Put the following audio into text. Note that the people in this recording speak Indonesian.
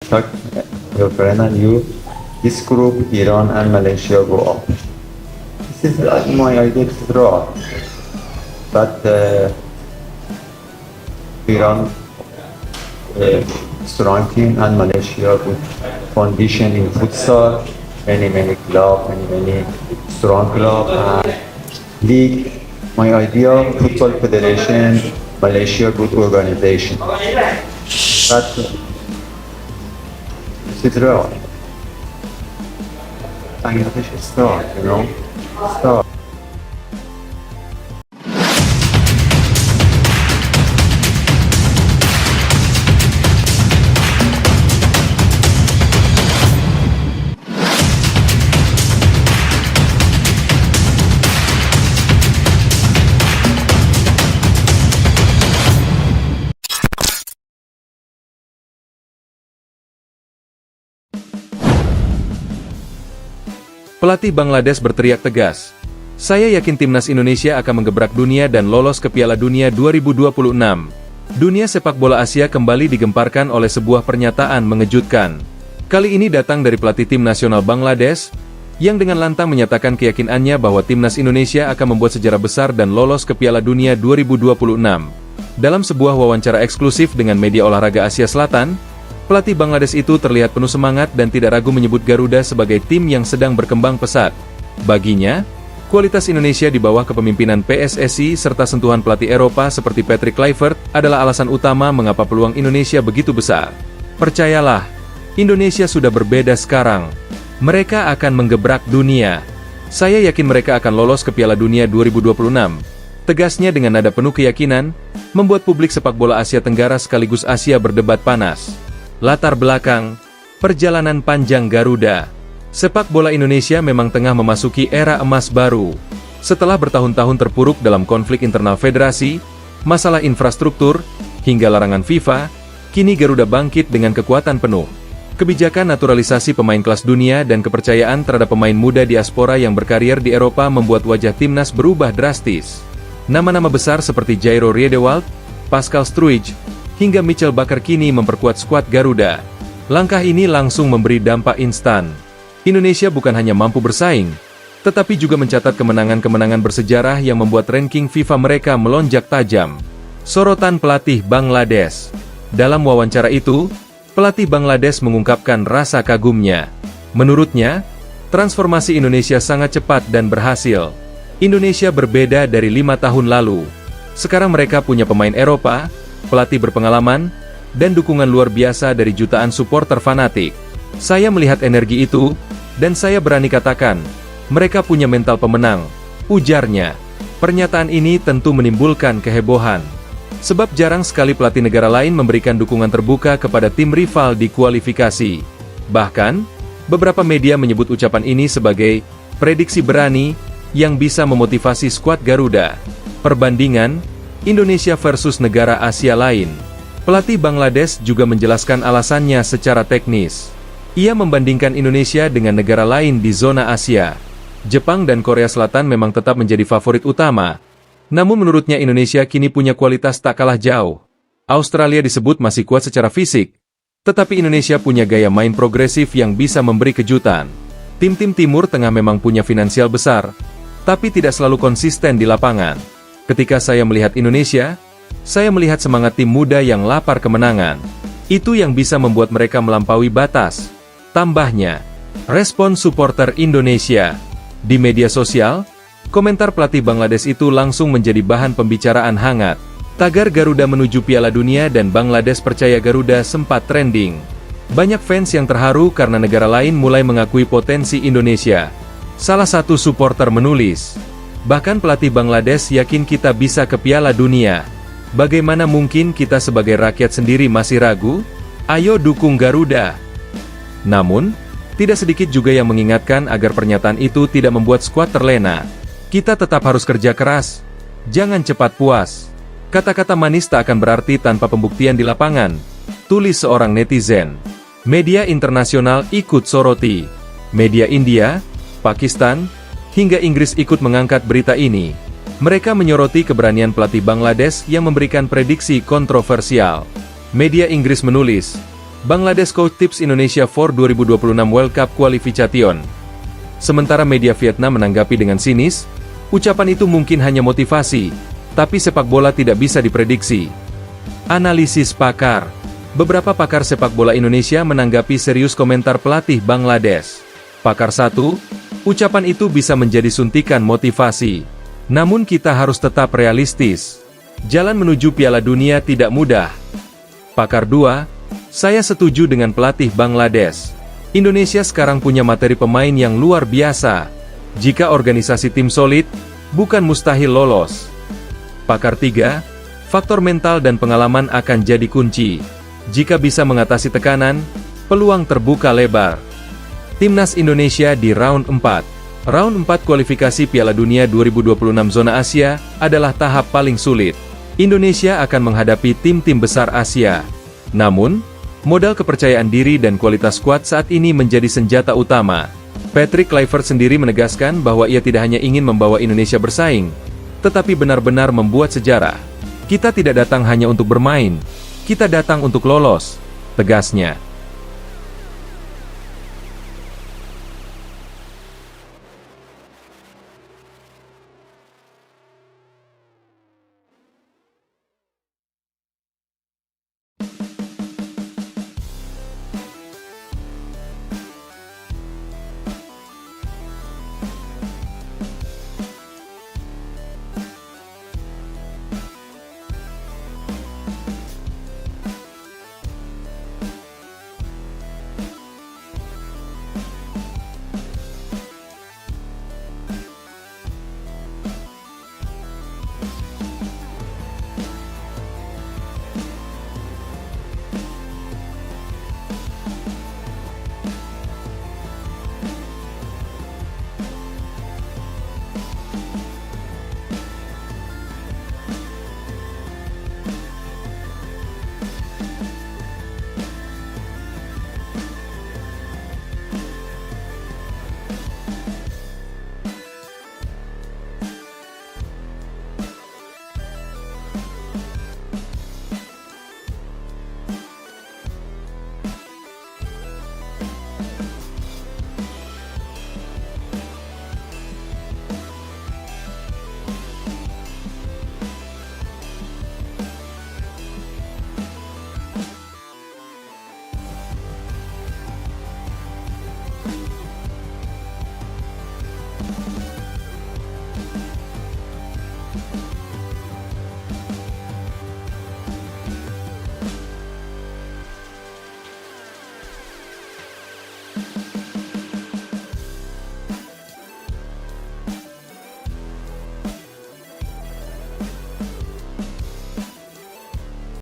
Chuck, your friend and you, this group, Iran and Malaysia go up. This is my idea to draw. But Iran strong team and Malaysia good condition in futsal, many club, many strong club and league. My idea, football federation, Malaysia good organization. But this is draw. Bangladesh is start, start. Pelatih Bangladesh berteriak tegas, "Saya yakin timnas Indonesia akan menggebrak dunia dan lolos ke Piala Dunia 2026." Dunia sepak bola Asia kembali digemparkan oleh sebuah pernyataan mengejutkan. Kali ini datang dari pelatih tim nasional Bangladesh, yang dengan lantang menyatakan keyakinannya bahwa timnas Indonesia akan membuat sejarah besar dan lolos ke Piala Dunia 2026. Dalam sebuah wawancara eksklusif dengan media olahraga Asia Selatan, pelatih Bangladesh itu terlihat penuh semangat dan tidak ragu menyebut Garuda sebagai tim yang sedang berkembang pesat. Baginya, kualitas Indonesia di bawah kepemimpinan PSSI serta sentuhan pelatih Eropa seperti Patrick Kluivert adalah alasan utama mengapa peluang Indonesia begitu besar. Percayalah, Indonesia sudah berbeda sekarang. Mereka akan menggebrak dunia. Saya yakin mereka akan lolos ke Piala Dunia 2026. Tegasnya dengan nada penuh keyakinan, membuat publik sepak bola Asia Tenggara sekaligus Asia berdebat panas. Latar belakang, perjalanan panjang Garuda. Sepak bola Indonesia memang tengah memasuki era emas baru. Setelah bertahun-tahun terpuruk dalam konflik internal federasi, masalah infrastruktur, hingga larangan FIFA, kini Garuda bangkit dengan kekuatan penuh. Kebijakan naturalisasi pemain kelas dunia dan kepercayaan terhadap pemain muda diaspora yang berkarier di Eropa membuat wajah timnas berubah drastis. Nama-nama besar seperti Jairo Riedewald, Pascal Struij, hingga Mitchell Bakker kini memperkuat skuad Garuda. Langkah ini langsung memberi dampak instan. Indonesia bukan hanya mampu bersaing, tetapi juga mencatat kemenangan-kemenangan bersejarah yang membuat ranking FIFA mereka melonjak tajam. Sorotan pelatih Bangladesh. Dalam wawancara itu, pelatih Bangladesh mengungkapkan rasa kagumnya. Menurutnya, transformasi Indonesia sangat cepat dan berhasil. Indonesia berbeda dari 5 tahun lalu. Sekarang mereka punya pemain Eropa, pelatih berpengalaman, dan dukungan luar biasa dari jutaan supporter fanatik. Saya melihat energi itu, dan saya berani katakan, mereka punya mental pemenang, ujarnya. Pernyataan ini tentu menimbulkan kehebohan. Sebab jarang sekali pelatih negara lain memberikan dukungan terbuka kepada tim rival di kualifikasi. Bahkan, beberapa media menyebut ucapan ini sebagai prediksi berani yang bisa memotivasi skuad Garuda. Perbandingan Indonesia versus negara Asia lain. Pelatih Bangladesh juga menjelaskan alasannya secara teknis. Ia membandingkan Indonesia dengan negara lain di zona Asia. Jepang dan Korea Selatan memang tetap menjadi favorit utama. Namun menurutnya Indonesia kini punya kualitas tak kalah jauh. Australia disebut masih kuat secara fisik, tetapi Indonesia punya gaya main progresif yang bisa memberi kejutan. Tim-tim Timur Tengah memang punya finansial besar, tapi tidak selalu konsisten di lapangan. Ketika saya melihat Indonesia, saya melihat semangat tim muda yang lapar kemenangan. Itu yang bisa membuat mereka melampaui batas. Tambahnya, respon supporter Indonesia. Di media sosial, komentar pelatih Bangladesh itu langsung menjadi bahan pembicaraan hangat. Tagar Garuda menuju Piala Dunia dan Bangladesh percaya Garuda sempat trending. Banyak fans yang terharu karena negara lain mulai mengakui potensi Indonesia. Salah satu supporter menulis, "Bahkan pelatih Bangladesh yakin kita bisa ke Piala Dunia. Bagaimana mungkin kita sebagai rakyat sendiri masih ragu? Ayo dukung Garuda." Namun, tidak sedikit juga yang mengingatkan agar pernyataan itu tidak membuat skuad terlena. Kita tetap harus kerja keras. Jangan cepat puas. Kata-kata manis tak akan berarti tanpa pembuktian di lapangan, tulis seorang netizen. Media internasional ikut soroti. Media India, Pakistan, hingga Inggris ikut mengangkat berita ini. Mereka menyoroti keberanian pelatih Bangladesh yang memberikan prediksi kontroversial. Media Inggris menulis, Bangladesh Coach Tips Indonesia for 2026 World Cup Qualification. Sementara media Vietnam menanggapi dengan sinis, ucapan itu mungkin hanya motivasi, tapi sepak bola tidak bisa diprediksi. Analisis pakar. Beberapa pakar sepak bola Indonesia menanggapi serius komentar pelatih Bangladesh. Pakar 1, ucapan itu bisa menjadi suntikan motivasi. Namun kita harus tetap realistis. Jalan menuju Piala Dunia tidak mudah. Pakar 2, saya setuju dengan pelatih Bangladesh. Indonesia sekarang punya materi pemain yang luar biasa. Jika organisasi tim solid, bukan mustahil lolos. Pakar 3, faktor mental dan pengalaman akan jadi kunci. Jika bisa mengatasi tekanan, peluang terbuka lebar. Timnas Indonesia di round 4. Round 4 kualifikasi Piala Dunia 2026 zona Asia adalah tahap paling sulit. Indonesia akan menghadapi tim-tim besar Asia. Namun, modal kepercayaan diri dan kualitas skuad saat ini menjadi senjata utama. Patrick Kluivert sendiri menegaskan bahwa ia tidak hanya ingin membawa Indonesia bersaing, tetapi benar-benar membuat sejarah. Kita tidak datang hanya untuk bermain, kita datang untuk lolos, tegasnya.